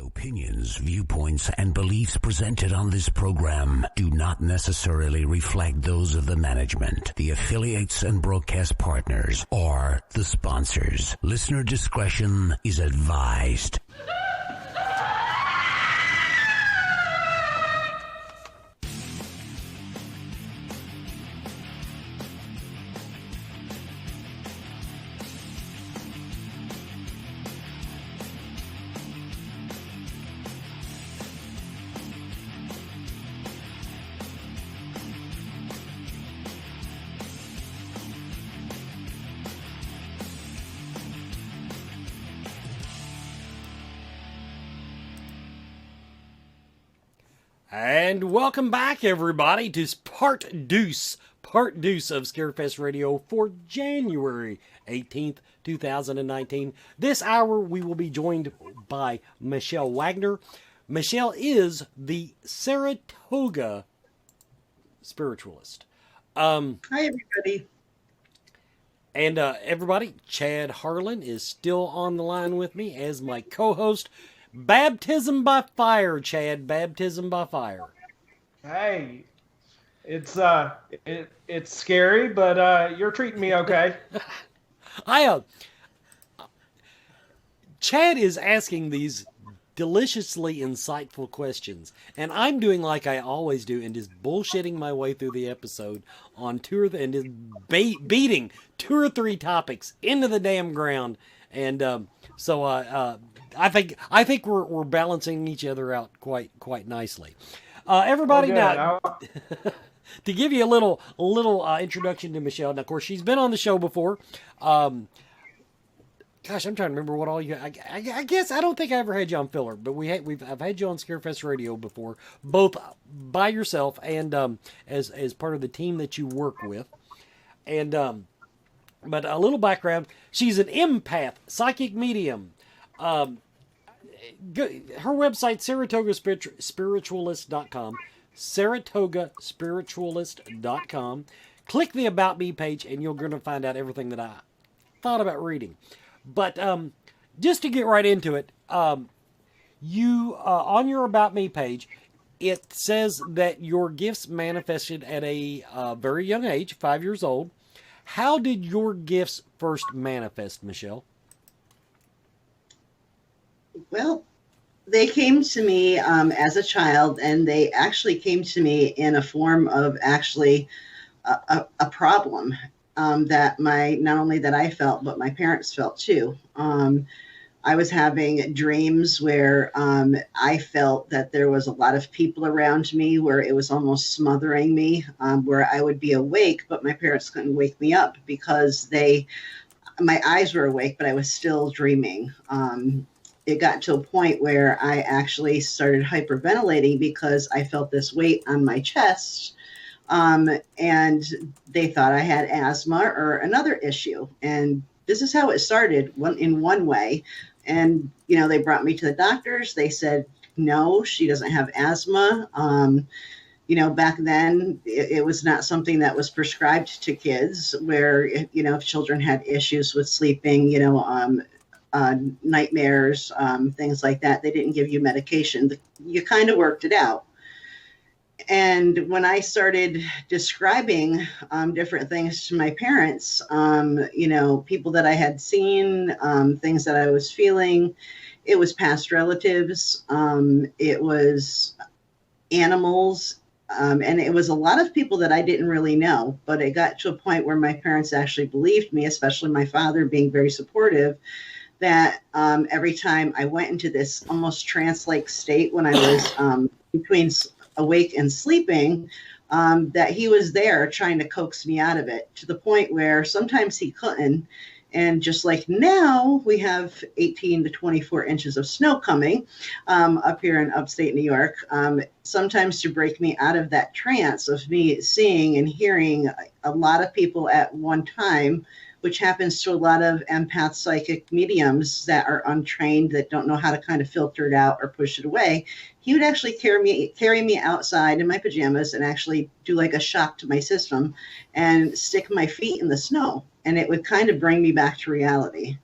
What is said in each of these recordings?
Opinions, viewpoints, and beliefs presented on this program do not necessarily reflect those of the management, the affiliates and broadcast partners, or the sponsors. Listener discretion is advised. And welcome back, everybody, to part deuce of Scarefest Radio for January 18th, 2019. This hour, we will be joined by Michelle Wagner. Michelle is the Saratoga Spiritualist. Hi, everybody. And everybody, Chad Harlan is still on the line with me as my co-host. Baptism by fire, Chad. Baptism by fire. Hey, it's scary, but you're treating me okay. Chad is asking these deliciously insightful questions, and I'm doing like I always do and just bullshitting my way through the episode on and just beating 2 or 3 topics into the damn ground, and so I think we're balancing each other out quite nicely. Everybody, now to give you a little introduction to Michelle. Now, of course, she's been on the show before. Gosh, I'm trying to remember what all you. I guess I don't think I ever had you on filler, but I've had you on Scarefest Radio before, both by yourself and as part of the team that you work with, and but a little background: she's an empath, psychic medium. Her website, SaratogaSpiritualist.com, SaratogaSpiritualist.com. Click the About Me page, and you're going to find out everything that I thought about reading. But just to get right into it, you on your About Me page, it says that your gifts manifested at a very young age, 5 years old. How did your gifts first manifest, Michelle? Well, they came to me as a child, and they actually came to me in a form of actually a problem that not only that I felt, but my parents felt too. I was having dreams where I felt that there was a lot of people around me, where it was almost smothering me, where I would be awake, but my parents couldn't wake me up because my eyes were awake, but I was still dreaming. It got to a point where I actually started hyperventilating because I felt this weight on my chest, and they thought I had asthma or another issue. And this is how it started in one way. And, they brought me to the doctors. They said, no, she doesn't have asthma. Back then it was not something that was prescribed to kids, where, if children had issues with sleeping, nightmares, things like that, they didn't give you medication. You kind of worked it out. And when I started describing different things to my parents, people that I had seen, things that I was feeling, it was past relatives, it was animals, and it was a lot of people that I didn't really know. But it got to a point where my parents actually believed me, especially my father being very supportive, that every time I went into this almost trance-like state when I was between awake and sleeping, that he was there trying to coax me out of it, to the point where sometimes he couldn't. And just like now, we have 18 to 24 inches of snow coming up here in upstate New York. Sometimes to break me out of that trance of me seeing and hearing a lot of people at one time, which happens to a lot of empath psychic mediums that are untrained, that don't know how to kind of filter it out or push it away. He would actually carry me outside in my pajamas and actually do like a shock to my system and stick my feet in the snow. And it would kind of bring me back to reality.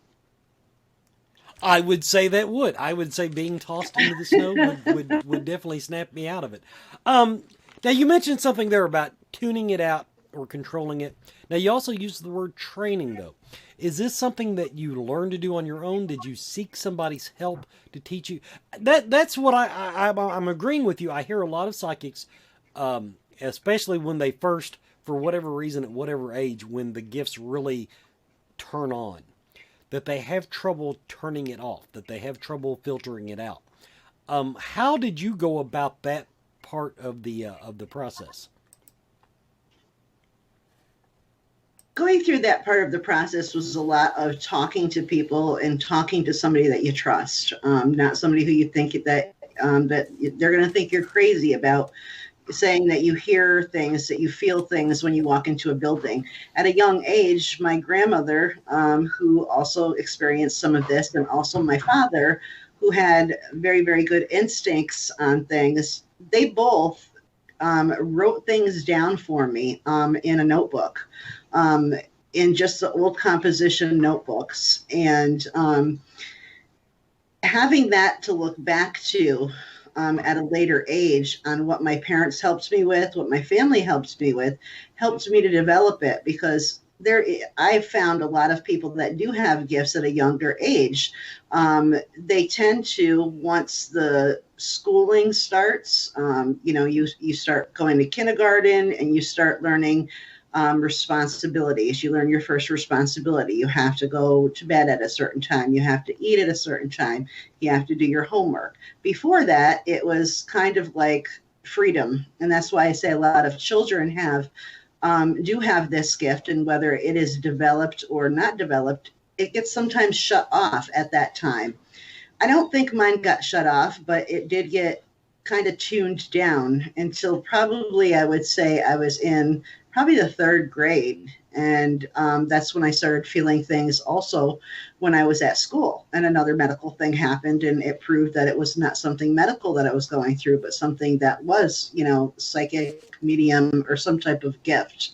I would say that would. I would say being tossed into the snow would definitely snap me out of it. Now, you mentioned something there about tuning it out or controlling it. Now, you also used the word training, though. Is this something that you learned to do on your own? Did you seek somebody's help to teach you? That's what I'm agreeing with you. I hear a lot of psychics, especially when they first, for whatever reason, at whatever age, when the gifts really turn on, that they have trouble turning it off, that they have trouble filtering it out. How did you go about that part of the process? Going through that part of the process was a lot of talking to people and talking to somebody that you trust, not somebody who you think that they're going to think you're crazy about saying that you hear things, that you feel things when you walk into a building. At a young age, my grandmother, who also experienced some of this, and also my father, who had very, very good instincts on things, they both wrote things down for me in a notebook, in just the old composition notebooks. And having that to look back to at a later age on what my parents helped me with, what my family helped me with, helped me to develop it, because I found a lot of people that do have gifts at a younger age. They tend to, once the schooling starts, you start going to kindergarten and you start learning responsibilities. You learn your first responsibility. You have to go to bed at a certain time. You have to eat at a certain time. You have to do your homework. Before that, it was kind of like freedom. And that's why I say a lot of children do have this gift, and whether it is developed or not developed, it gets sometimes shut off at that time. I don't think mine got shut off, but it did get kind of tuned down until probably, I would say, I was in probably the third grade. And that's when I started feeling things also when I was at school. And another medical thing happened, and it proved that it was not something medical that I was going through, but something that was, psychic, medium, or some type of gift.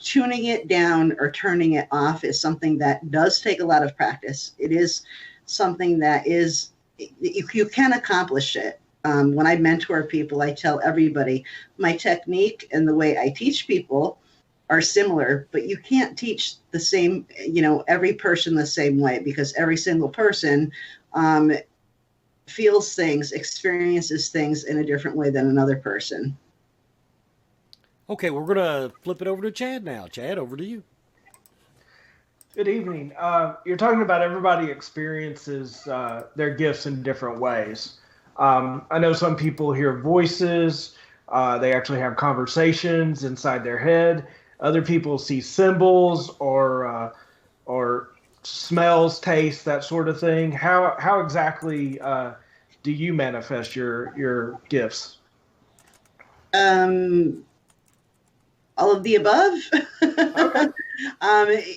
Tuning it down or turning it off is something that does take a lot of practice. It is something that you can accomplish it. When I mentor people, I tell everybody my technique and the way I teach people are similar, but you can't teach the same, every person the same way, because every single person feels things, experiences things in a different way than another person. Okay, we're going to flip it over to Chad now. Chad, over to you. Good evening. You're talking about everybody experiences their gifts in different ways. I know some people hear voices. They actually have conversations inside their head. Other people see symbols or smells, tastes, that sort of thing. How exactly do you manifest your gifts? All of the above. Okay.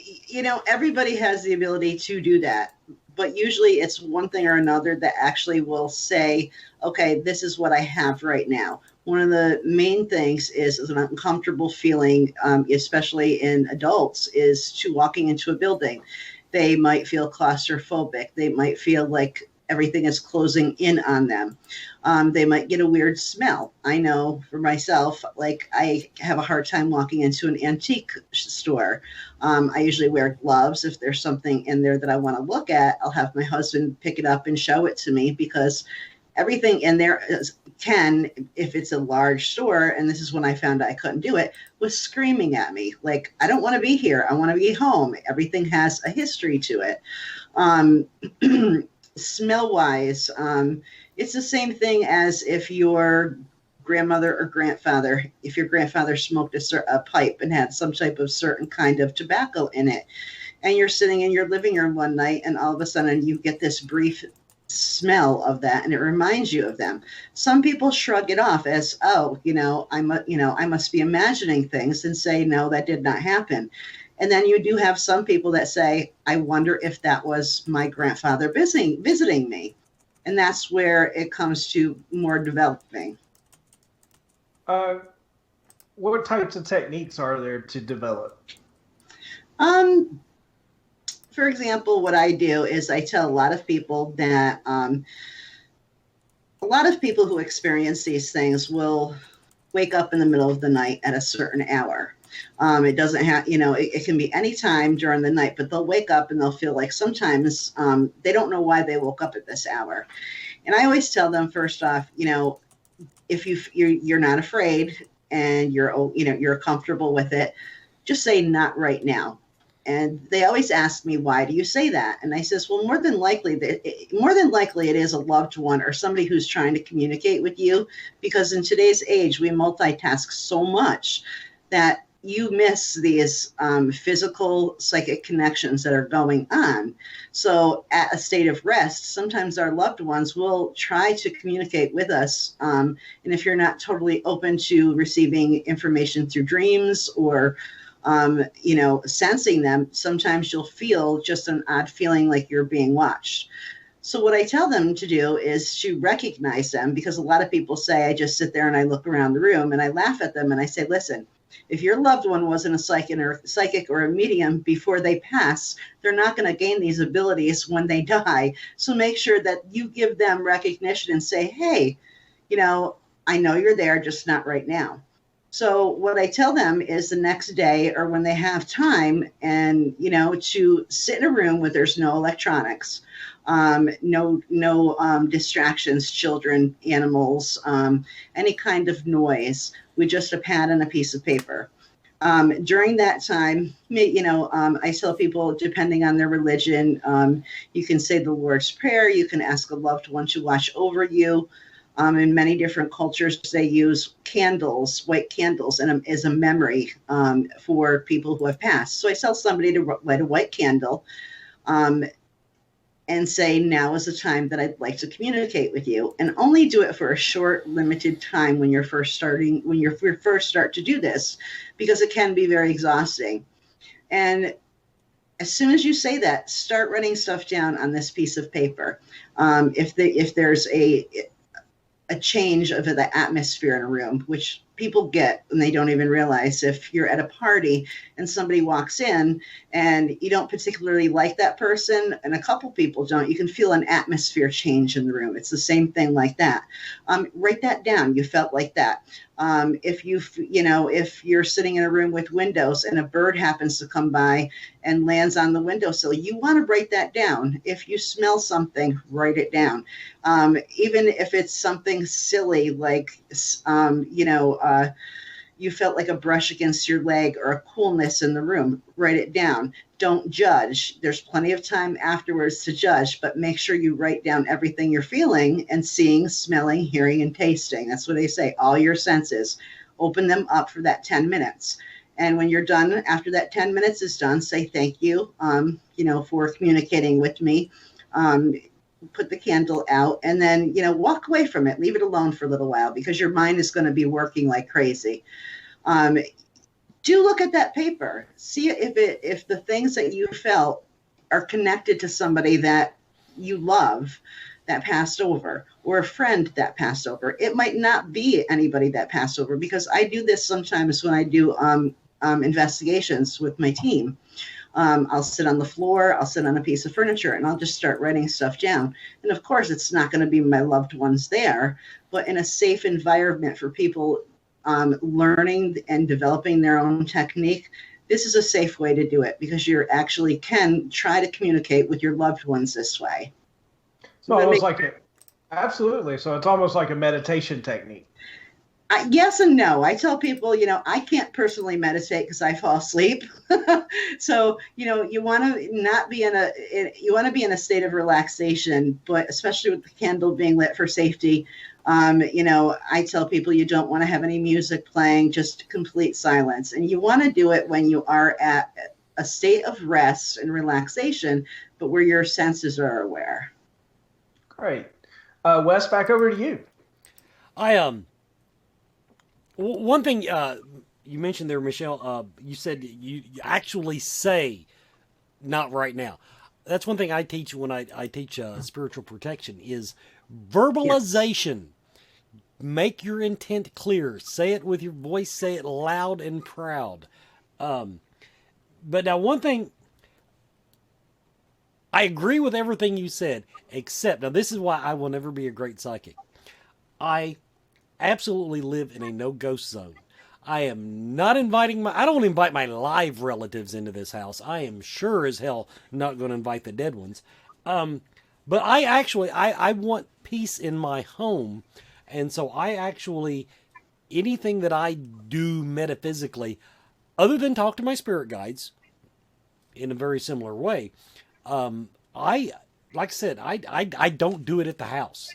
Everybody has the ability to do that, but usually it's one thing or another that actually will say, okay, this is what I have right now. One of the main things is an uncomfortable feeling, especially in adults, is to walking into a building. They might feel claustrophobic. They might feel like everything is closing in on them. They might get a weird smell. I know for myself, like I have a hard time walking into an antique store. I usually wear gloves. If there's something in there that I want to look at, I'll have my husband pick it up and show it to me, because everything in there can, if it's a large store, and this is when I found I couldn't do it, was screaming at me. Like, I don't want to be here. I want to be home. Everything has a history to it. Smell-wise, it's the same thing as if your grandmother or grandfather, if your grandfather smoked a pipe and had some type of certain kind of tobacco in it, and you're sitting in your living room one night and all of a sudden you get this brief smell of that and it reminds you of them. Some people shrug it off as, oh, I must be imagining things, and say, no, that did not happen. And then you do have some people that say, I wonder if that was my grandfather visiting me. And that's where it comes to more developing. What types of techniques are there to develop? For for example, what I do is I tell a lot of people that a lot of people who experience these things will wake up in the middle of the night at a certain hour. It doesn't have, it can be any time during the night, but they'll wake up and they'll feel like sometimes they don't know why they woke up at this hour. And I always tell them, first off, if you're not afraid and you're comfortable with it, just say not right now. And they always ask me, why do you say that? And I says, well, more than likely it is a loved one or somebody who's trying to communicate with you, because in today's age, we multitask so much that you miss these physical psychic connections that are going on. So at a state of rest, sometimes our loved ones will try to communicate with us. And if you're not totally open to receiving information through dreams or sensing them, sometimes you'll feel just an odd feeling like you're being watched. So what I tell them to do is to recognize them, because a lot of people say, I just sit there and I look around the room, and I laugh at them and I say, listen, if your loved one wasn't a psychic or a medium before they pass, they're not going to gain these abilities when they die. So make sure that you give them recognition and say, hey, I know you're there, just not right now. So what I tell them is the next day or when they have time and, to sit in a room where there's no electronics, no distractions, children, animals, any kind of noise, with just a pad and a piece of paper. During that time, I tell people, depending on their religion, you can say the Lord's Prayer, you can ask a loved one to watch over you. In many different cultures, they use candles, white candles, and as a memory for people who have passed. So I tell somebody to light a white candle and say, now is the time that I'd like to communicate with you. And only do it for a short, limited time when you first start to do this, because it can be very exhausting. And as soon as you say that, start writing stuff down on this piece of paper. If there's a change of the atmosphere in a room, which people get and they don't even realize. If you're at a party and somebody walks in and you don't particularly like that person, and a couple people don't, you can feel an atmosphere change in the room. It's the same thing like that. Write that down. You felt like that. If you're sitting in a room with windows and a bird happens to come by and lands on the windowsill, you want to write that down. If you smell something, write it down. Even if it's something silly, like, you felt like a brush against your leg or a coolness in the room, write it down. Don't judge. There's plenty of time afterwards to judge, but make sure you write down everything you're feeling and seeing, smelling, hearing, and tasting. That's what they say, all your senses. Open them up for that 10 minutes. And when you're done, after that 10 minutes is done, say thank you, for communicating with me. Put the candle out and then, walk away from it. Leave it alone for a little while, because your mind is going to be working like crazy. Do look at that paper. See if the things that you felt are connected to somebody that you love that passed over, or a friend that passed over. It might not be anybody that passed over, because I do this sometimes when I do investigations with my team. I'll sit on the floor, I'll sit on a piece of furniture, and I'll just start writing stuff down. And of course, it's not going to be my loved ones there, but in a safe environment for people learning and developing their own technique, this is a safe way to do it, because you actually can try to communicate with your loved ones this way. So absolutely. So it's almost like a meditation technique. Yes and no. I tell people, I can't personally meditate because I fall asleep. So, you want to be in a state of relaxation, but especially with the candle being lit for safety. I tell people you don't want to have any music playing, just complete silence. And you want to do it when you are at a state of rest and relaxation, but where your senses are aware. Great. Wes, back over to you. One thing you mentioned there, Michelle, you said you actually say, not right now. That's one thing I teach when I teach spiritual protection is verbalization. Yes. Make your intent clear. Say it with your voice. Say it loud and proud. But now one thing, I agree with everything you said, except, now this is why I will never be a great psychic. I absolutely live in a no ghost zone. I am not inviting I don't invite my live relatives into this house. I am sure as hell not going to invite the dead ones. But I actually, I want peace in my home. And so I actually, anything that I do metaphysically, other than talk to my spirit guides in a very similar way, I, like I said, I don't do it at the house.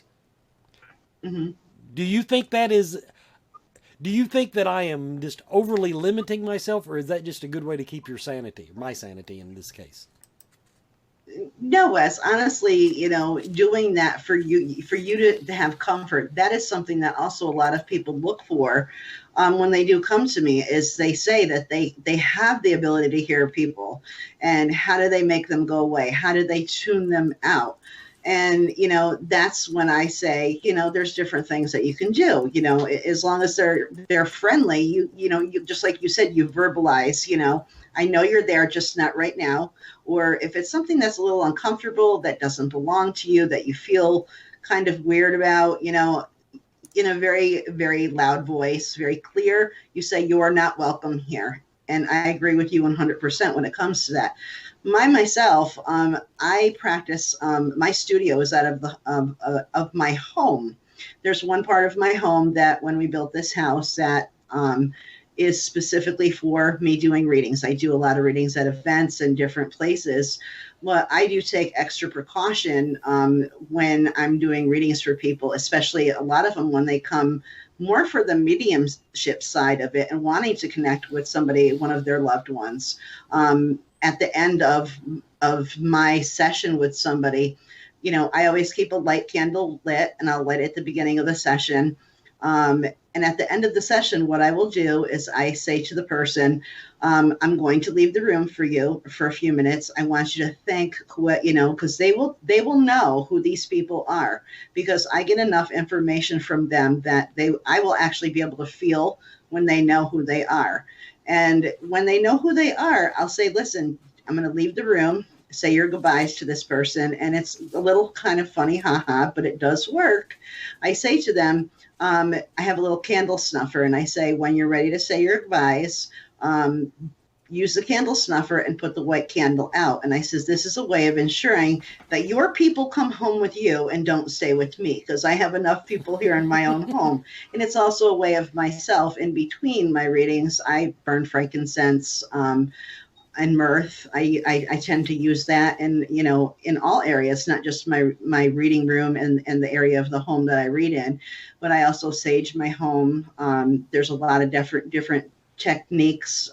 Mm-hmm. Do you think that is, do you think that I am just overly limiting myself, or is that just a good way to keep your sanity, my sanity in this case? No, Wes, honestly, you know, doing that for you to have comfort, that is something that also a lot of people look for when they do come to me, is they say that they have the ability to hear people, and how do they make them go away? How do they tune them out? And, you know, that's when I say, you know, there's different things that you can do, you know, as long as they're friendly, you know, you, just like you said, you verbalize, you know, I know you're there, just not right now. Or if it's something that's a little uncomfortable, that doesn't belong to you, that you feel kind of weird about, you know, in a very, very loud voice, very clear, you say, you're not welcome here. And I agree with you 100% when it comes to that. Myself, I practice, my studio is out of my home. There's one part of my home that when we built this house that is specifically for me doing readings. I do a lot of readings at events and different places. Well, I do take extra precaution when I'm doing readings for people, especially a lot of them when they come more for the mediumship side of it and wanting to connect with somebody, one of their loved ones. At the end of my session with somebody, you know, I always keep a light candle lit, and I'll light it at the beginning of the session. And at the end of the session, what I will do is I say to the person, I'm going to leave the room for you for a few minutes. I want you to think, you know, because they will know who these people are, because I get enough information from them that I will actually be able to feel when they know who they are. And when they know who they are, I'll say, listen, I'm going to leave the room, say your goodbyes to this person. And it's a little kind of funny, haha, but it does work. I say to them, I have a little candle snuffer, and I say, when you're ready to say your goodbyes, use the candle snuffer and put the white candle out. And I says, this is a way of ensuring that your people come home with you and don't stay with me, because I have enough people here in my own home. And it's also a way of myself. In between my readings, I burn frankincense, and mirth. I tend to use that, and you know, in all areas, not just my reading room and the area of the home that I read in, but I also sage my home. There's a lot of different techniques,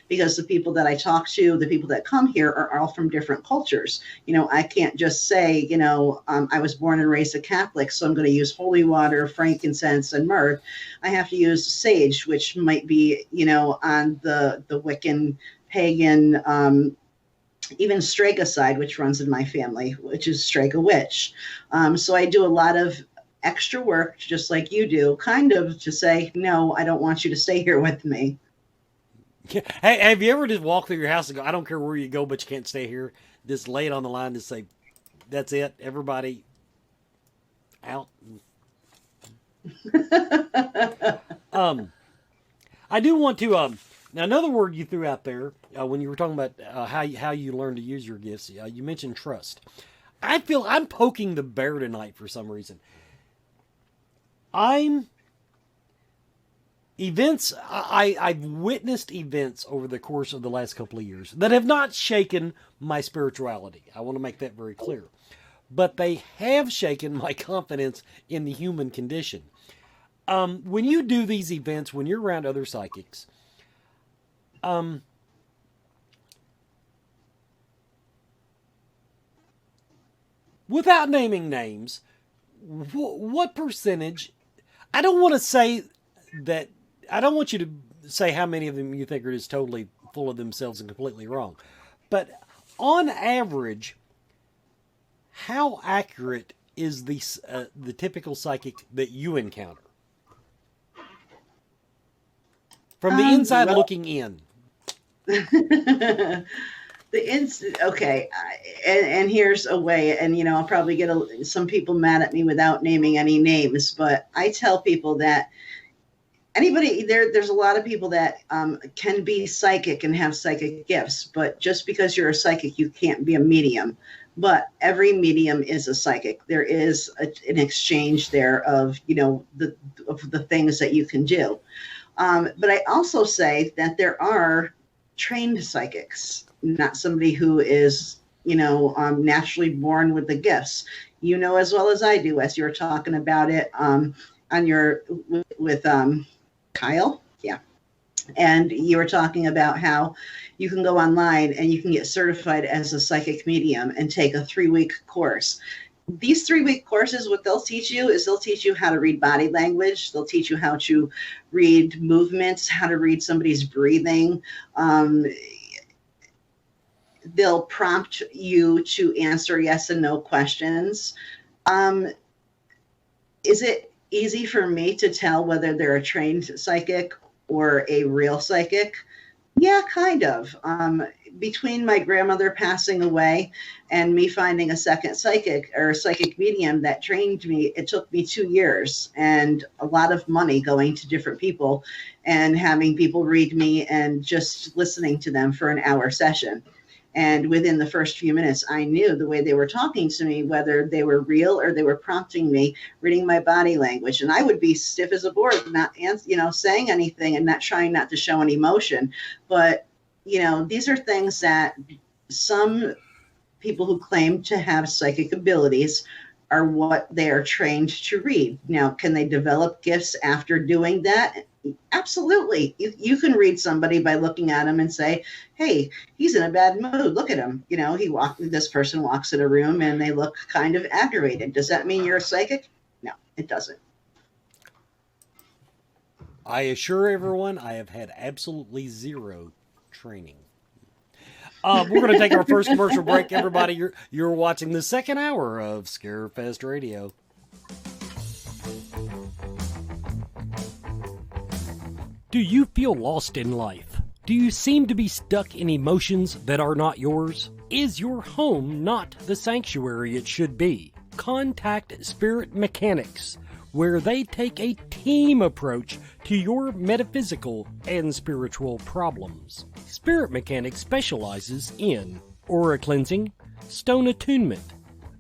because the people that I talk to, the people that come here, are all from different cultures. You know, I can't just say, you know, I was born and raised a Catholic, so I'm going to use holy water, frankincense, and myrrh. I have to use sage, which might be, you know, on the Wiccan, pagan, even Strega side, which runs in my family, which is Strega witch. So I do a lot of extra work, just like you do, kind of to say, no, I don't want you to stay here with me. Hey, have you ever just walked through your house and go, I don't care where you go, but you can't stay here? Just lay it on the line to say, that's it, everybody out. I do want to, now another word you threw out there when you were talking about how you learn to use your gifts, you mentioned trust. I feel I'm poking the bear tonight for some reason. I've witnessed events over the course of the last couple of years that have not shaken my spirituality. I want to make that very clear. But they have shaken my confidence in the human condition. When you do these events, when you're around other psychics, without naming names, what percentage, I don't want to say that, I don't want you to say how many of them you think are just totally full of themselves and completely wrong, but on average, how accurate is the typical psychic that you encounter? From the inside looking in. Okay, and here's a way, and I'll probably get some people mad at me without naming any names, but I tell people that there's a lot of people that can be psychic and have psychic gifts, but just because you're a psychic, you can't be a medium. But every medium is a psychic. There is an exchange there of the things that you can do. But I also say that there are trained psychics, not somebody who is naturally born with the gifts. As well as I do, as you were talking about it with Kyle, yeah. And you were talking about how you can go online and you can get certified as a psychic medium and take a 3-week course. These 3-week courses, what they'll teach you is they'll teach you how to read body language. They'll teach you how to read movements, how to read somebody's breathing. They'll prompt you to answer yes and no questions. Is it easy for me to tell whether they're a trained psychic or a real psychic? Yeah, kind of. Between my grandmother passing away and me finding a second psychic or a psychic medium that trained me, it took me 2 years and a lot of money going to different people and having people read me and just listening to them for an hour session. And within the first few minutes, I knew the way they were talking to me, whether they were real or they were prompting me, reading my body language. And I would be stiff as a board, not saying anything and not trying not to show any emotion. But, these are things that some people who claim to have psychic abilities are what they are trained to read. Now, can they develop gifts after doing that? Absolutely. You can read somebody by looking at them and say, hey, he's in a bad mood. Look at him. This person walks in a room and they look kind of aggravated. Does that mean you're a psychic? No, it doesn't. I assure everyone I have had absolutely zero training. We're going to take our first commercial break. Everybody, you're watching the second hour of Scarefest Radio. Do you feel lost in life? Do you seem to be stuck in emotions that are not yours? Is your home not the sanctuary it should be? Contact Spirit Mechanics, where they take a team approach to your metaphysical and spiritual problems. Spirit Mechanics specializes in aura cleansing, stone attunement,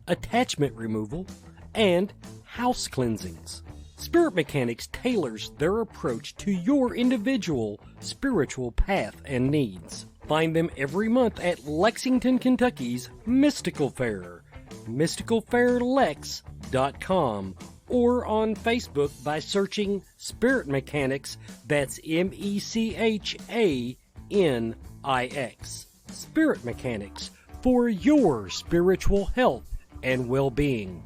attachment removal, and house cleansings. Spirit Mechanics tailors their approach to your individual spiritual path and needs. Find them every month at Lexington, Kentucky's Mystical Fair, mysticalfairlex.com, or on Facebook by searching Spirit Mechanics, that's MECHANIX. Spirit Mechanics, for your spiritual health and well-being.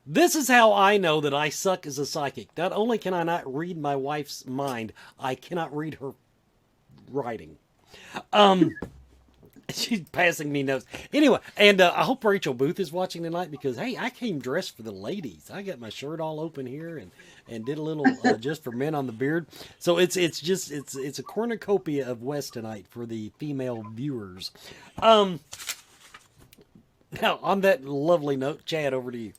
This is how I know that I suck as a psychic. Not only can I not read my wife's mind, I cannot read her writing. She's passing me notes. Anyway, and I hope Rachel Booth is watching tonight because, hey, I came dressed for the ladies. I got my shirt all open here and did a little just for men on the beard. So it's a cornucopia of West tonight for the female viewers. Now, on that lovely note, Chad, over to you.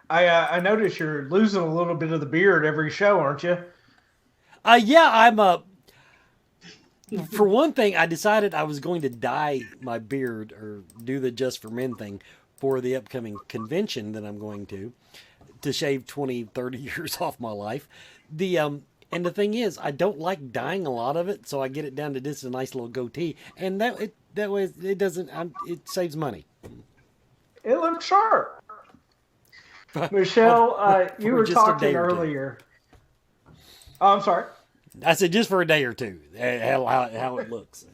I notice you're losing a little bit of the beard every show, aren't you? Yeah, I'm for one thing, I decided I was going to dye my beard or do the Just for Men thing for the upcoming convention that I'm going to shave 20, 30 years off my life. And the thing is, I don't like dyeing a lot of it, so I get it down to just a nice little goatee, and that way it doesn't. It saves money. It looks sharp. Michelle, you were talking earlier. Oh, I'm sorry. I said just for a day or two, how it looks.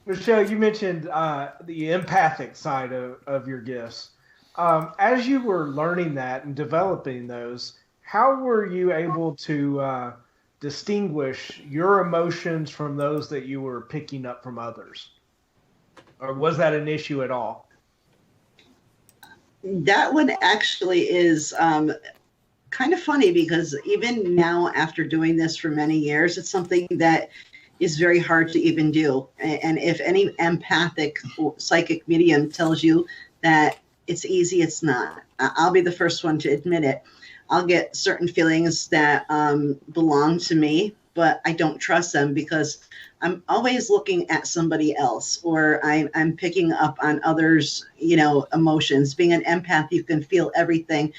Michelle, you mentioned the empathic side of your gifts. As you were learning that and developing those, how were you able to distinguish your emotions from those that you were picking up from others? Or was that an issue at all? That one actually is kind of funny because even now, after doing this for many years, it's something that is very hard to even do. And if any empathic psychic medium tells you that it's easy, it's not. I'll be the first one to admit it. I'll get certain feelings that belong to me, but I don't trust them because I'm always looking at somebody else, or I'm picking up on others, emotions. Being an empath, you can feel everything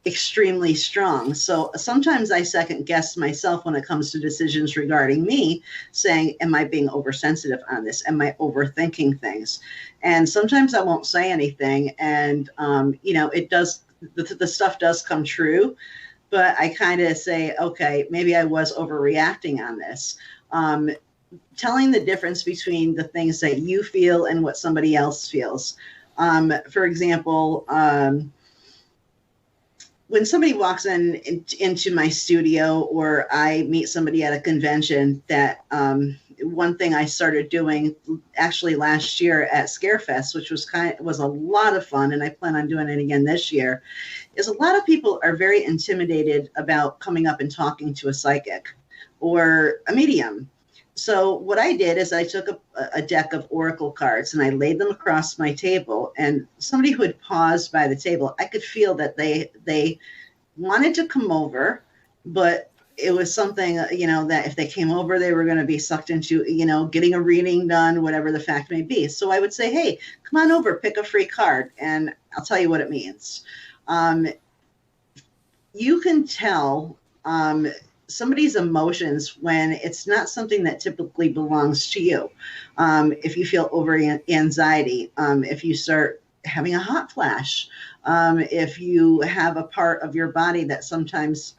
extremely strong. So sometimes I second guess myself when it comes to decisions regarding me, saying, am I being oversensitive on this? Am I overthinking things? And sometimes I won't say anything. And, it does, the stuff does come true, but I kind of say, okay, maybe I was overreacting on this. Telling the difference between the things that you feel and what somebody else feels. For example, when somebody walks into my studio, or I meet somebody at a convention, that one thing I started doing actually last year at Scarefest, which was a lot of fun, and I plan on doing it again this year, is a lot of people are very intimidated about coming up and talking to a psychic or a medium. So what I did is I took a deck of oracle cards and I laid them across my table, and somebody who had paused by the table, I could feel that they wanted to come over, but it was something, that if they came over, they were going to be sucked into, getting a reading done, whatever the fact may be. So I would say, hey, come on over, pick a free card, and I'll tell you what it means. You can tell somebody's emotions when it's not something that typically belongs to you. If you feel over anxiety, if you start having a hot flash, if you have a part of your body that sometimes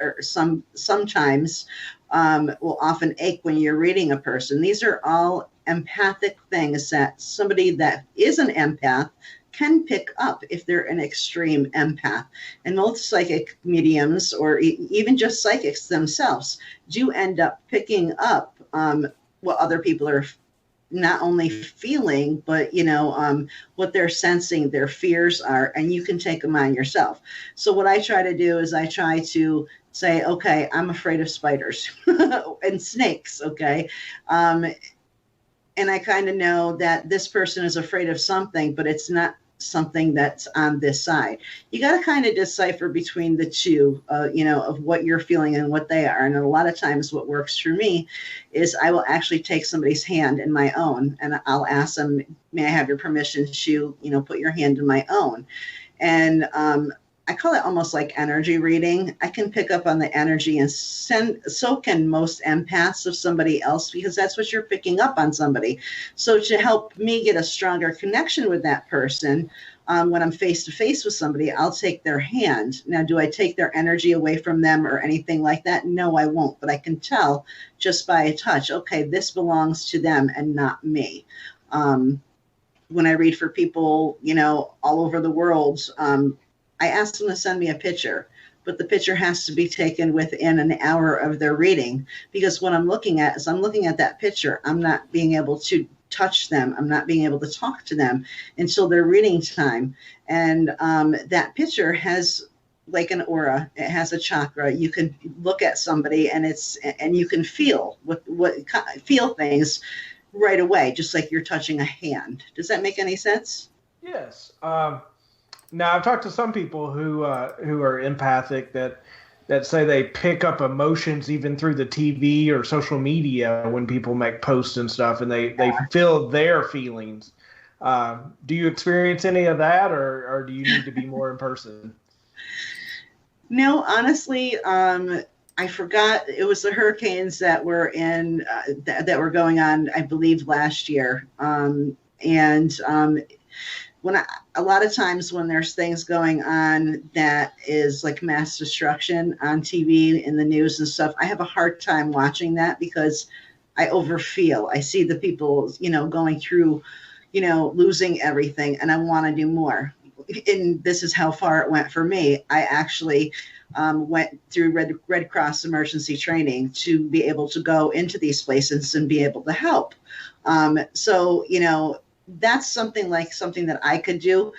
will often ache when you're reading a person. These are all empathic things that somebody that is an empath can pick up if they're an extreme empath. And most psychic mediums, or even just psychics themselves, do end up picking up what other people are not only feeling, but what they're sensing, their fears are, and you can take them on yourself. So what I try to do is I try to say, okay, I'm afraid of spiders and snakes, okay? And I kind of know that this person is afraid of something, but it's not something that's on this side. You got to kind of decipher between the two, of what you're feeling and what they are. And a lot of times what works for me is I will actually take somebody's hand in my own, and I'll ask them, may I have your permission to, put your hand in my own? And I call it almost like energy reading. I can pick up on the energy, and so can most empaths of somebody else, because that's what you're picking up on somebody. So to help me get a stronger connection with that person, when I'm face to face with somebody, I'll take their hand. Now, do I take their energy away from them or anything like that? No, I won't. But I can tell just by a touch, okay, this belongs to them and not me. When I read for people, all over the world, I ask them to send me a picture, but the picture has to be taken within an hour of their reading, because what I'm looking at is I'm looking at that picture. I'm not being able to touch them. I'm not being able to talk to them until their reading time. And that picture has like an aura. It has a chakra. You can look at somebody and you can feel feel things right away, just like you're touching a hand. Does that make any sense? Yes. Now, I've talked to some people who are empathic that say they pick up emotions even through the TV or social media when people make posts and stuff, and they feel their feelings. Do you experience any of that, or do you need to be more in person? No, honestly, I forgot. It was the hurricanes that were that were going on, I believe, last year, a lot of times when there's things going on that is like mass destruction on TV, in the news and stuff, I have a hard time watching that because I overfeel. I see the people, going through, losing everything, and I want to do more. And this is how far it went for me. I actually went through Red Cross emergency training to be able to go into these places and be able to help. So, that's something that I could do.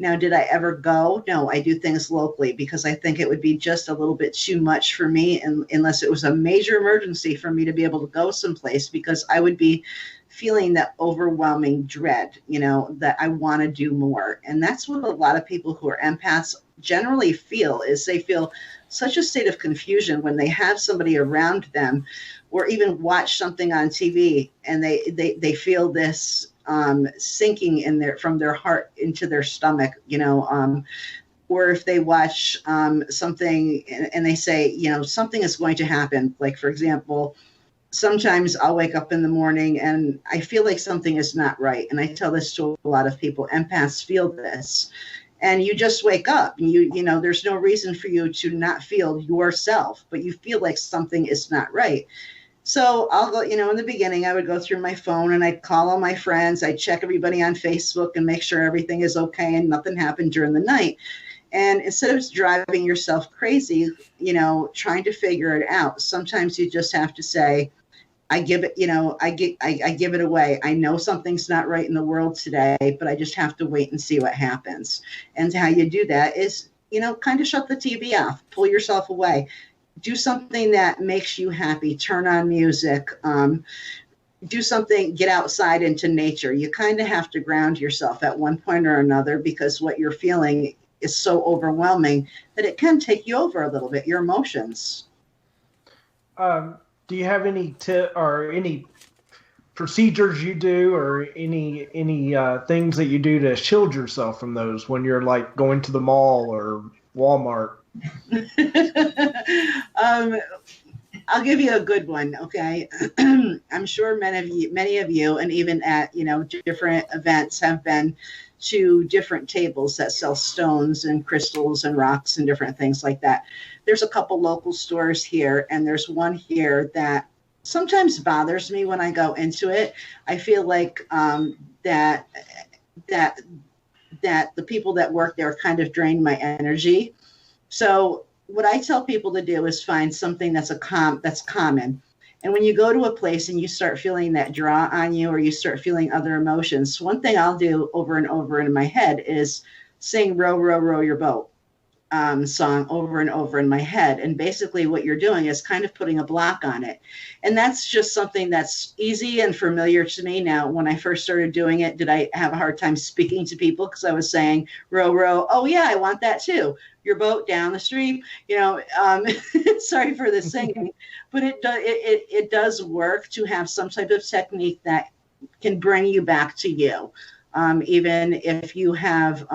Now, did I ever go? No, I do things locally because I think it would be just a little bit too much for me, and unless it was a major emergency for me to be able to go someplace, because I would be feeling that overwhelming dread, that I want to do more. And that's what a lot of people who are empaths generally feel, is they feel such a state of confusion when they have somebody around them, or even watch something on TV, and they feel this sinking from their heart into their stomach, or if they watch something and they say, something is going to happen. Like, for example, sometimes I'll wake up in the morning and I feel like something is not right. And I tell this to a lot of people. Empaths feel this. And you just wake up and there's no reason for you to not feel yourself, but you feel like something is not right. So I'll go, in the beginning, I would go through my phone and I'd call all my friends. I'd check everybody on Facebook and make sure everything is okay and nothing happened during the night. And instead of driving yourself crazy, trying to figure it out, sometimes you just have to say, I give it, I give it away. I know something's not right in the world today, but I just have to wait and see what happens. And how you do that is, kind of shut the TV off, pull yourself away, do something that makes you happy, turn on music, do something, get outside into nature. You kind of have to ground yourself at one point or another, because what you're feeling is so overwhelming that it can take you over a little bit, your emotions. Do you have any tip or any procedures you do, or any things that you do to shield yourself from those when you're like going to the mall or Walmart? I'll give you a good one. Okay. I'm sure many of you, and even at, different events, have been to different tables that sell stones and crystals and rocks and different things like that. There's a couple local stores here, and there's one here that sometimes bothers me when I go into it. I feel like that the people that work there kind of drain my energy. So what I tell people to do is find something that's common. And when you go to a place and you start feeling that draw on you, or you start feeling other emotions, one thing I'll do over and over in my head is sing "Row, Row, Row Your Boat" song over and over in my head. And basically what you're doing is kind of putting a block on it. And that's just something that's easy and familiar to me. Now, when I first started doing it, did I have a hard time speaking to people because I was saying, row, row, oh yeah, I want that too. Your boat down the stream, sorry for the singing, but it does work to have some type of technique that can bring you back to you. Even if you have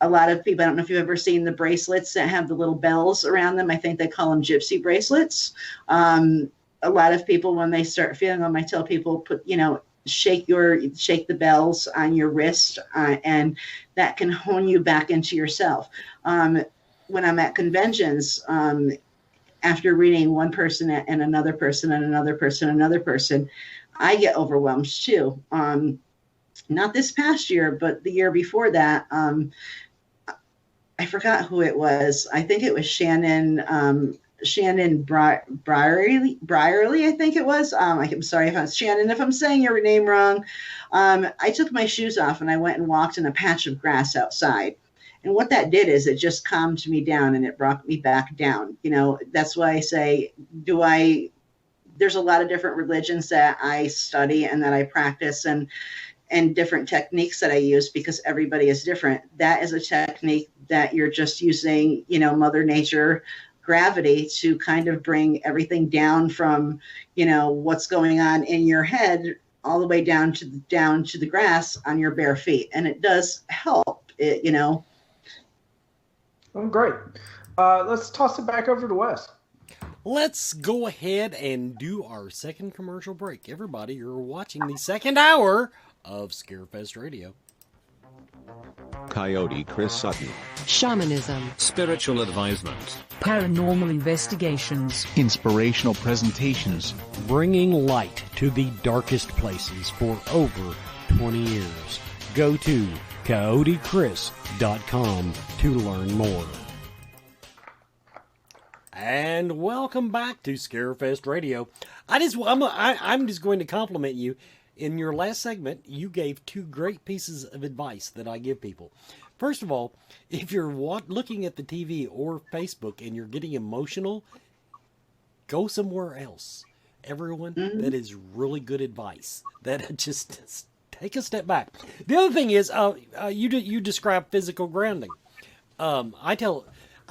a lot of people, I don't know if you've ever seen the bracelets that have the little bells around them. I think they call them gypsy bracelets. A lot of people, when they start feeling them, I tell people, shake the bells on your wrist, and that can hone you back into yourself. When I'm at conventions, after reading one person and another person and another person, another person, I get overwhelmed too. Not this past year, but the year before that, I forgot who it was. I think it was Shannon Brierly, I think it was. I'm sorry if I'm Shannon, if I'm saying your name wrong. I took my shoes off and I went and walked in a patch of grass outside. And what that did is it just calmed me down and it brought me back down. That's why I say, there's a lot of different religions that I study and that I practice, and different techniques that I use, because everybody is different. That is a technique that you're just using, Mother Nature, gravity, to kind of bring everything down from, what's going on in your head all the way down to the grass on your bare feet. And it does help it. Oh, great. Let's toss it back over to Wes. Let's go ahead and do our second commercial break. Everybody, you're watching the second hour of Scarefest Radio. Coyote Chris Sutton. Shamanism. Spiritual advisement. Paranormal investigations. Inspirational presentations. Bringing light to the darkest places for over 20 years. Go to coyotechris.com to learn more. And welcome back to Scarefest Radio. I'm just going to compliment you. in your last segment, you gave 2 great pieces of advice that I give people. First of all, if you're looking at the TV or Facebook and you're getting emotional, go somewhere else. Everyone, that is really good advice. That just take a step back. The other thing is, you describe physical grounding. I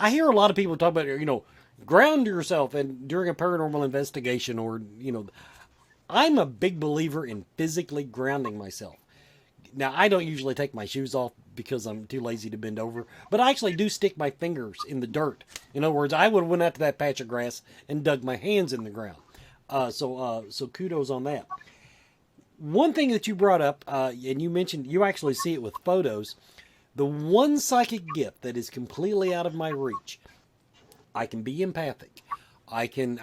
hear a lot of people talk about, ground yourself and during a paranormal investigation, or I'm a big believer in physically grounding myself. Now, I don't usually take my shoes off because I'm too lazy to bend over, but I actually do stick my fingers in the dirt. In other words, I would have went out to that patch of grass and dug my hands in the ground. So kudos on that. One thing that you brought up, and you mentioned you actually see it with photos, the one psychic gift that is completely out of my reach. I can be empathic. I can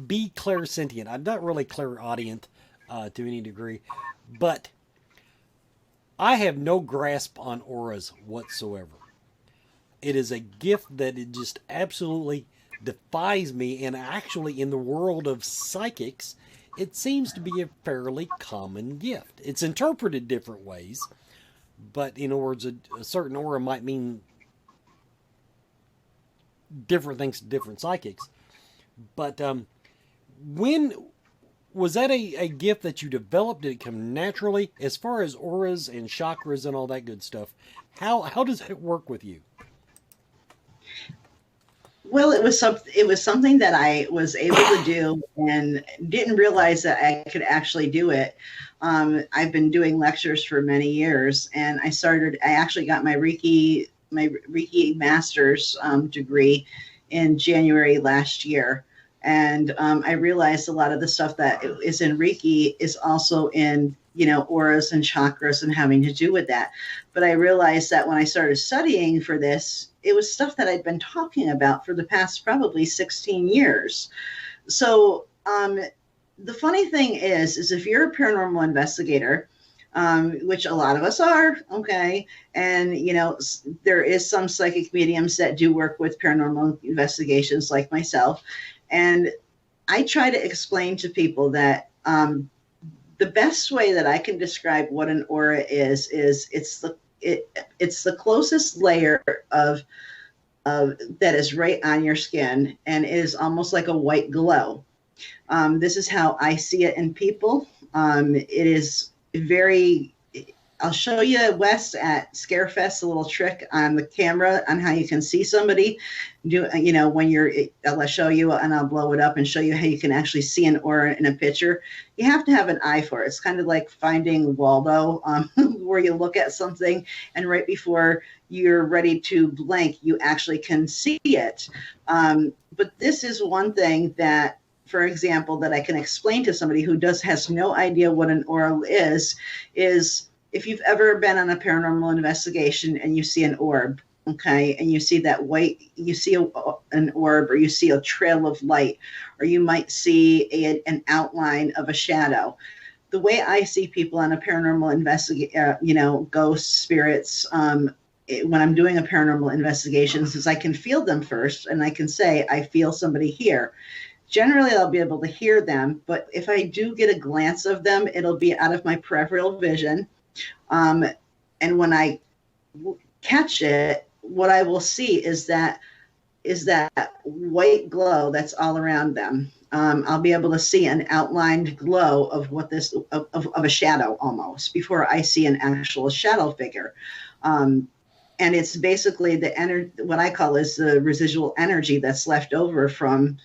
be clairsentient. I'm not really clairaudient to any degree, but I have no grasp on auras whatsoever. It is a gift that it just absolutely defies me, and actually in the world of psychics, it seems to be a fairly common gift. It's interpreted different ways, but in other words, a certain aura might mean different things to different psychics. But when was that a gift that you developed? Did it come naturally? As far as auras and chakras and all that good stuff, how does it work with you? Well, it was something that I was able to do and didn't realize that I could actually do it. I've been doing lectures for many years, and I actually got my Reiki master's degree in January last year. And I realized a lot of the stuff that is in Reiki is also in, auras and chakras and having to do with that. But I realized that when I started studying for this, it was stuff that I'd been talking about for the past probably 16 years. So the funny thing is if you're a paranormal investigator, which a lot of us are, okay, and, there is some psychic mediums that do work with paranormal investigations like myself. And I try to explain to people that the best way that I can describe what an aura is it's the closest layer of that is right on your skin, and it is almost like a white glow. This is how I see it in people. It is very. I'll show you, Wes, at Scarefest, a little trick on the camera on how you can see somebody. I'll show you and I'll blow it up and show you how you can actually see an aura in a picture. You have to have an eye for it. It's kind of like finding Waldo, where you look at something and right before you're ready to blink, you actually can see it. But this is one thing that, for example, that I can explain to somebody who has no idea what an aura is if you've ever been on a paranormal investigation and you see an orb, okay, and you see that white, you see an orb, or you see a trail of light, or you might see an outline of a shadow. The way I see people on a paranormal ghosts, spirits, when I'm doing a paranormal investigation, is I can feel them first, and I can say, I feel somebody here. Generally, I'll be able to hear them, but if I do get a glance of them, it'll be out of my peripheral vision. And when I catch it, what I will see is that white glow that's all around them. I'll be able to see an outlined glow of of a shadow almost before I see an actual shadow figure. And it's basically what I call is the residual energy that's left over from,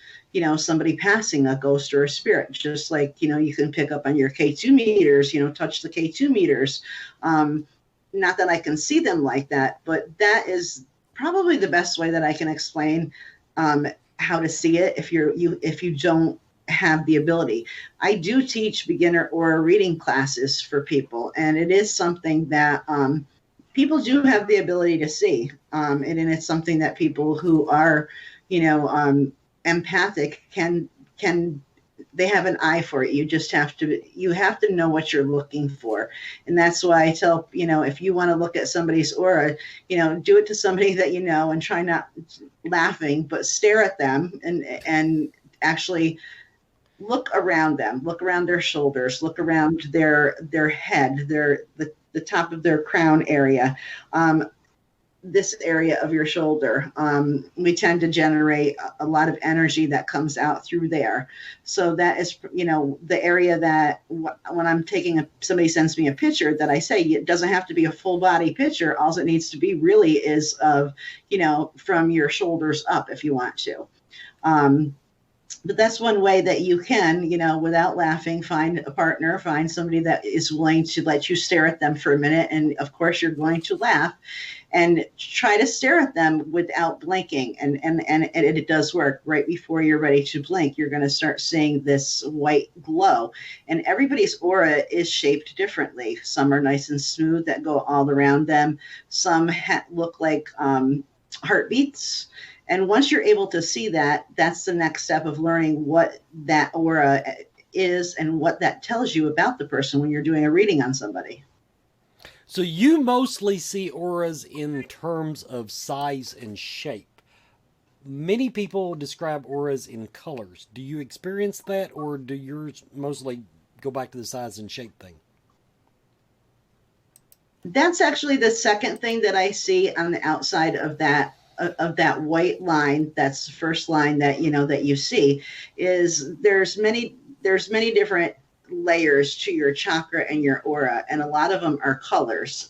somebody passing, a ghost or a spirit, just like, you can pick up on your K2 meters, touch the K2 meters. Not that I can see them like that, but that is probably the best way that I can explain how to see it if you don't have the ability. I do teach beginner aura reading classes for people, and it is something that people do have the ability to see. And it's something that people who are, empathic can they have an eye for it. You have to know what you're looking for. And that's why I tell, if you want to look at somebody's aura, do it to somebody that and try not laughing, but stare at them and actually look around them, look around their shoulders, look around their head, the top of their crown area, this area of your shoulder. We tend to generate a lot of energy that comes out through there. So that is, the area that when I'm somebody sends me a picture, that I say it doesn't have to be a full body picture. All it needs to be really is of, from your shoulders up if you want to. But that's one way that you can, without laughing, find a partner, find somebody that is willing to let you stare at them for a minute. And of course, you're going to laugh and try to stare at them without blinking. And it does work. Right before you're ready to blink, you're going to start seeing this white glow. And everybody's aura is shaped differently. Some are nice and smooth that go all around them. Some look like heartbeats. And once you're able to see that, that's the next step of learning what that aura is and what that tells you about the person when you're doing a reading on somebody. So you mostly see auras in terms of size and shape. Many people describe auras in colors. Do you experience that, or do yours mostly go back to the size and shape thing? That's actually the second thing that I see on the outside of that white line. That's the first line that that you see. Is there's many different layers to your chakra and your aura, and a lot of them are colors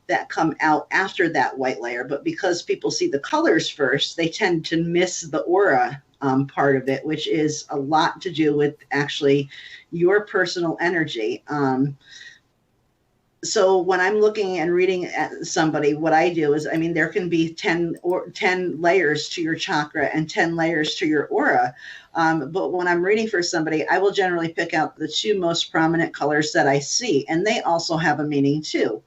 that come out after that white layer. But because people see the colors first, they tend to miss the aura part of it, which is a lot to do with actually your personal energy. So when I'm looking and reading at somebody, what I do is, there can be 10 layers to your chakra and 10 layers to your aura. But when I'm reading for somebody, I will generally pick out the two most prominent colors that I see, and they also have a meaning too.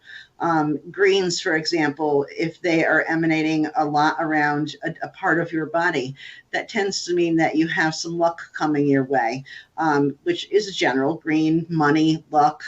Greens, for example, if they are emanating a lot around a part of your body, that tends to mean that you have some luck coming your way, which is general. Green, money, luck.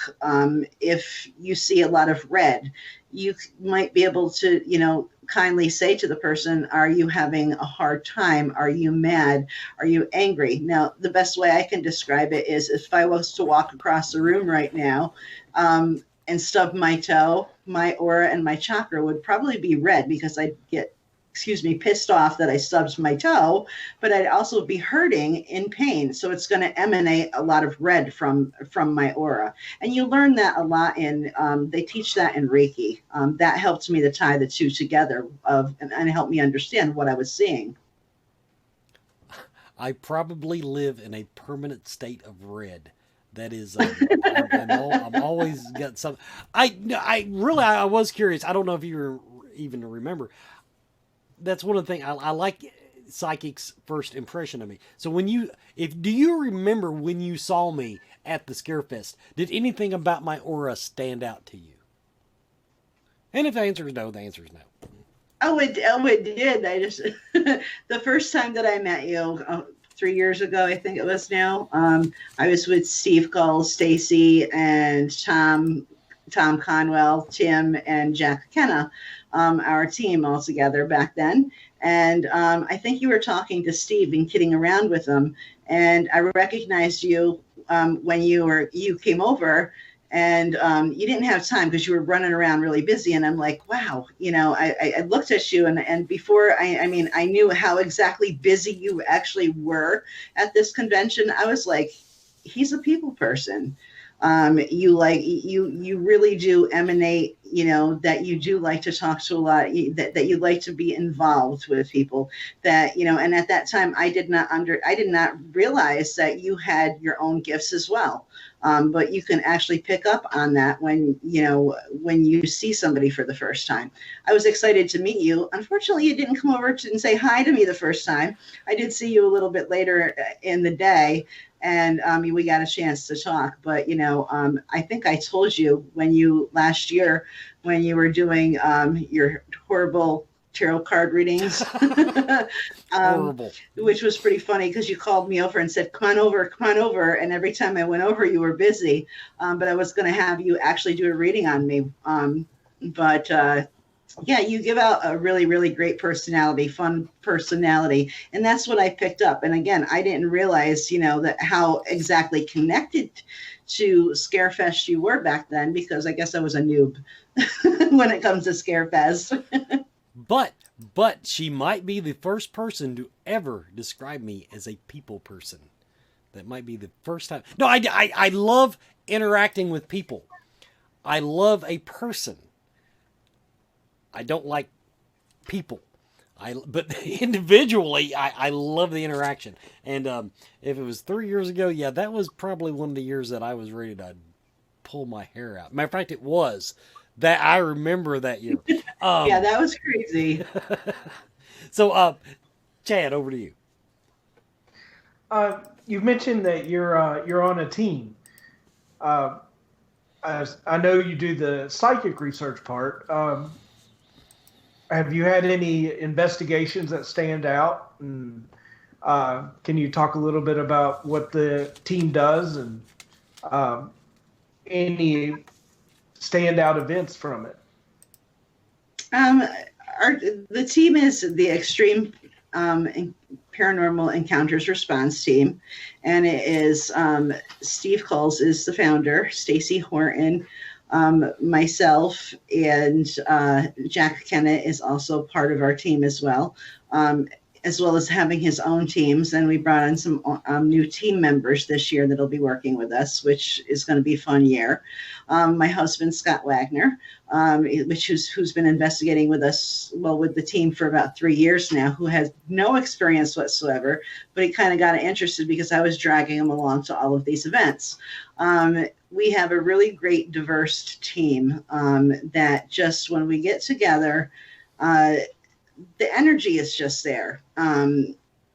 If you see a lot of red, you might be able to, kindly say to the person, are you having a hard time? Are you mad? Are you angry? Now, the best way I can describe it is if I was to walk across the room right now, and stub my toe, my aura and my chakra would probably be red because I'd get, pissed off that I stubbed my toe, but I'd also be hurting in pain. So it's going to emanate a lot of red from my aura. And you learn that a lot they teach that in Reiki. That helped me to tie the two together and help me understand what I was seeing. I probably live in a permanent state of red. That is, I'm always got something. I was curious. I don't know if you even remember. That's one of the things I like psychics' first impression of me. So do you remember when you saw me at the Scarefest? Did anything about my aura stand out to you? And if the answer is no, the answer is no. Oh, it did. I just the first time that I met you. 3 years ago, I think it was now. I was with Steve Gull, Stacy, and Tom Conwell, Tim, and Jack Kenna, our team all together back then. And I think you were talking to Steve and kidding around with him. And I recognized you when you came over. And you didn't have time because you were running around really busy. And I'm like, wow, I looked at you and before I knew how exactly busy you actually were at this convention. I was like, he's a people person. You really do emanate, that you do like to talk to a lot, that you like to be involved with people, that, and at that time I did not realize that you had your own gifts as well. But you can actually pick up on that when you see somebody for the first time. I was excited to meet you. Unfortunately, you didn't come over and say hi to me the first time. I did see you a little bit later in the day, and we got a chance to talk. But, I think I told you last year when you were doing your horrible tarot card readings, which was pretty funny because you called me over and said, come on over. And every time I went over, you were busy. But I was going to have you actually do a reading on me. But Yeah, you give out a really, really great personality, fun personality. And that's what I picked up. And again, I didn't realize, that how exactly connected to Scarefest you were back then, because I guess I was a noob when it comes to Scarefest. But she might be the first person to ever describe me as a people person. That might be the first time. No, I love interacting with people. I love a person. I don't like people. But individually, I love the interaction. And if it was 3 years ago, yeah, that was probably one of the years that I was ready to pull my hair out. Matter of fact, it was. That I remember that year. Yeah, that was crazy. So, Chad, over to you. You mentioned that you're on a team. As I know you do the psychic research part. Have you had any investigations that stand out? And can you talk a little bit about what the team does and any standout events from it? The team is the Extreme Paranormal Encounters Response Team, and it is Steve Coles is the founder, Stacy Horton, myself, and Jack Kennett is also part of our team as well as having his own teams. And we brought in some new team members this year that'll be working with us, which is going to be a fun year. My husband, Scott Wagner, who's been investigating with us, with the team for about 3 years now, who has no experience whatsoever, but he kind of got interested because I was dragging him along to all of these events. We have a really great, diverse team that just when we get together, the energy is just there.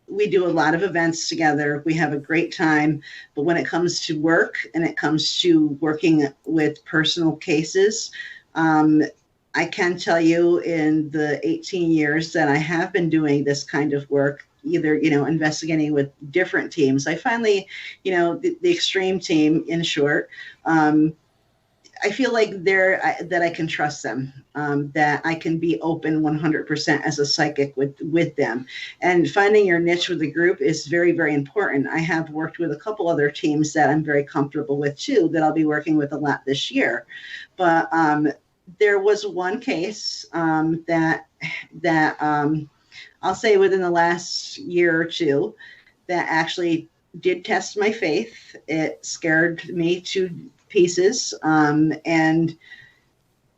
We do a lot of events together. We have a great time. But when it comes to work and it comes to working with personal cases, I can tell you in the 18 years that I have been doing this kind of work, either, investigating with different teams, I finally, the extreme team, in short, I feel like that I can trust them, that I can be open 100% as a psychic with them. And finding your niche with the group is very, very important. I have worked with a couple other teams that I'm very comfortable with too, that I'll be working with a lot this year. But there was one case that I'll say within the last year or two that actually did test my faith. It scared me to pieces. And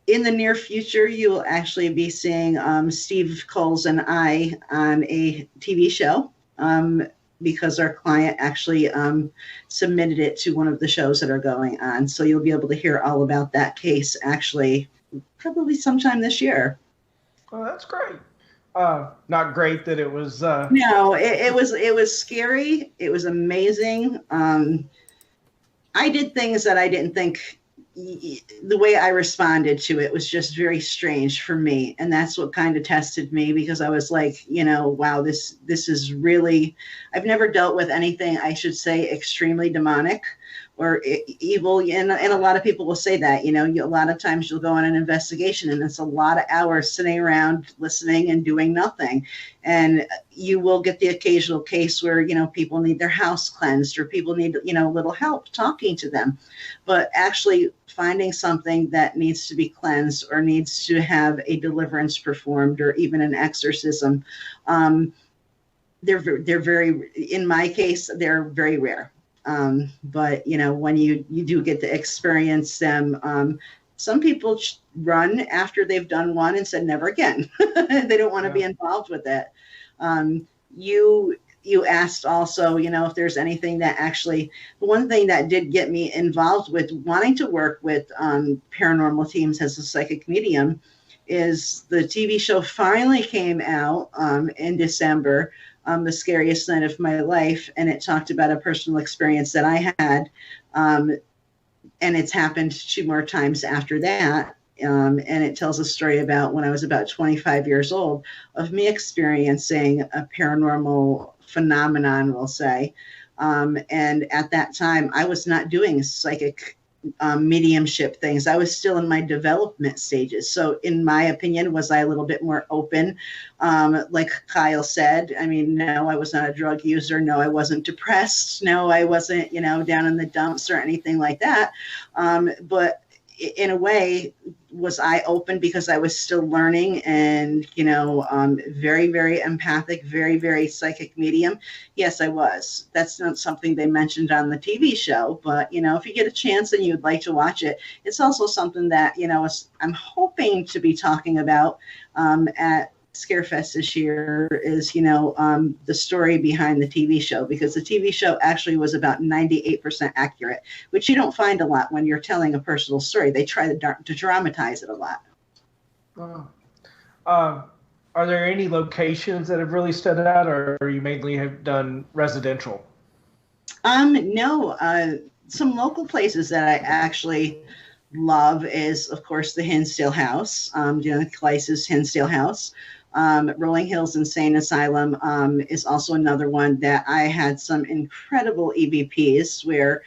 in the near future, you will actually be seeing Steve Coles and I on a TV show because our client actually submitted it to one of the shows that are going on. So you'll be able to hear all about that case actually probably sometime this year. Oh, that's great. Not great that it was. No, it was scary. It was amazing. I did things that I didn't think. The way I responded to it was just very strange for me, and that's what kind of tested me, because I was like, wow, this is really. I've never dealt with anything, I should say, extremely demonic or evil, and a lot of people will say that. A lot of times you'll go on an investigation and it's a lot of hours sitting around listening and doing nothing, and you will get the occasional case where people need their house cleansed or people need a little help talking to them, but actually finding something that needs to be cleansed or needs to have a deliverance performed or even an exorcism, they're very, in my case, they're very rare. But when you do get to experience them, some people run after they've done one and said never again. They don't want to be involved with it. You asked also, if there's anything that actually, one thing that did get me involved with wanting to work with paranormal teams as a psychic medium is the TV show finally came out in December, The Scariest Night of My Life, and it talked about a personal experience that I had, and it's happened 2 more times after that. And it tells a story about when I was about 25 years old of me experiencing a paranormal phenomenon, we'll say. And at that time, I was not doing psychic mediumship things. I was still in my development stages. So in my opinion, was I a little bit more open? Like Kyle said, I mean, no, I was not a drug user. No, I wasn't depressed. No, I wasn't, down in the dumps or anything like that. But in a way, was I open because I was still learning and, very, very empathic, very, very psychic medium? Yes, I was. That's not something they mentioned on the TV show, but, if you get a chance and you'd like to watch it, it's also something that, I'm hoping to be talking about at Scarefest this year is, the story behind the TV show, because the TV show actually was about 98% accurate, which you don't find a lot when you're telling a personal story. They try to dramatize it a lot. Are there any locations that have really stood out, or you mainly have done residential? No. Some local places that I actually love is, of course, the Hinsdale House, Clay's Hinsdale House. Rolling Hills Insane Asylum is also another one that I had some incredible EVPs where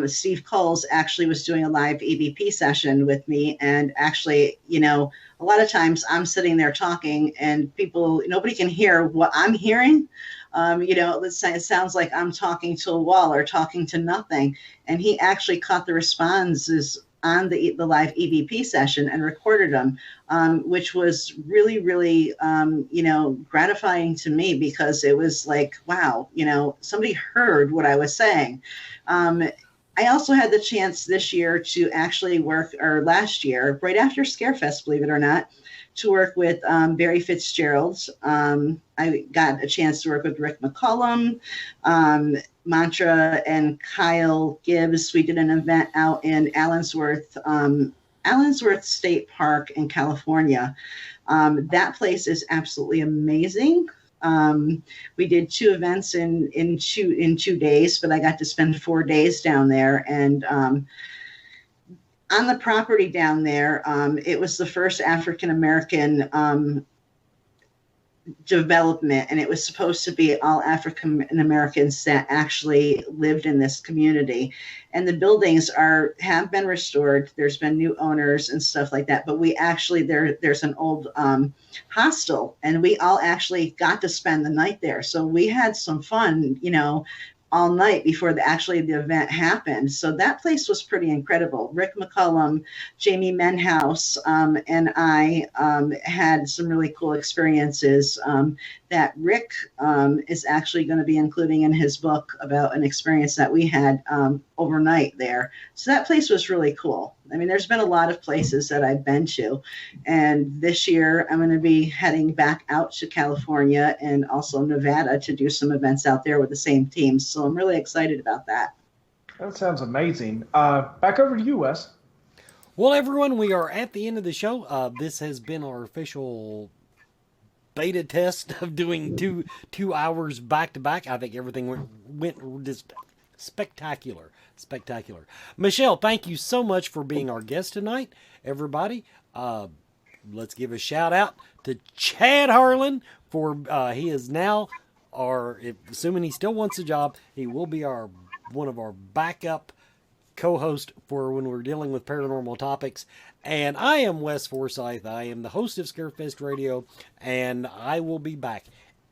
Steve Coles actually was doing a live EVP session with me. And actually, a lot of times I'm sitting there talking and nobody can hear what I'm hearing. Let's say it sounds like I'm talking to a wall or talking to nothing. And he actually caught the responses on the live EVP session and recorded them, which was really, really, gratifying to me, because it was like, wow, somebody heard what I was saying. I also had the chance this year to actually work, or last year, right after Scarefest, believe it or not, to work with Barry Fitzgerald. I got a chance to work with Rick McCollum, Mantra, and Kyle Gibbs. We did an event out in Allensworth State Park in California. That place is absolutely amazing. We did 2 events in 2 days, but I got to spend 4 days down there. And on the property down there, it was the first African-American development, and it was supposed to be all African Americans that actually lived in this community. And the buildings have been restored. There's been new owners and stuff like that. But we actually, there's an old hostel, and we all actually got to spend the night there. So we had some fun, all night before the event happened. So that place was pretty incredible. Rick McCollum, Jamie Menhouse, and I had some really cool experiences that Rick is actually going to be including in his book about an experience that we had overnight there. So that place was really cool. I mean, there's been a lot of places that I've been to. And this year I'm going to be heading back out to California and also Nevada to do some events out there with the same team. So I'm really excited about that. That sounds amazing. Back over to you, Wes. Well, everyone, we are at the end of the show. This has been our official beta test of doing two hours back to back. I think everything went just spectacular. Michelle, thank you so much for being our guest tonight. Everybody, let's give a shout out to Chad Harlan for he is now assuming he still wants a job, he will be one of our backup co-host for when we're dealing with paranormal topics. And I am Wes Forsyth. I am the host of Scarefest Radio, and I will be back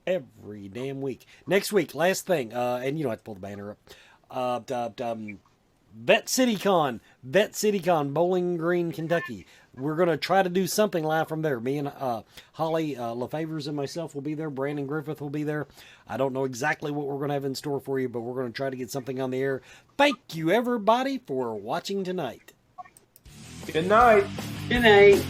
every damn week. Next week, last thing, and you don't have to pull the banner up. Vet CityCon, Bowling Green, Kentucky. We're going to try to do something live from there. Me and Holly LaFavors and myself will be there. Brandon Griffith will be there. I don't know exactly what we're going to have in store for you, but we're going to try to get something on the air. Thank you, everybody, for watching tonight. Good night. Good night.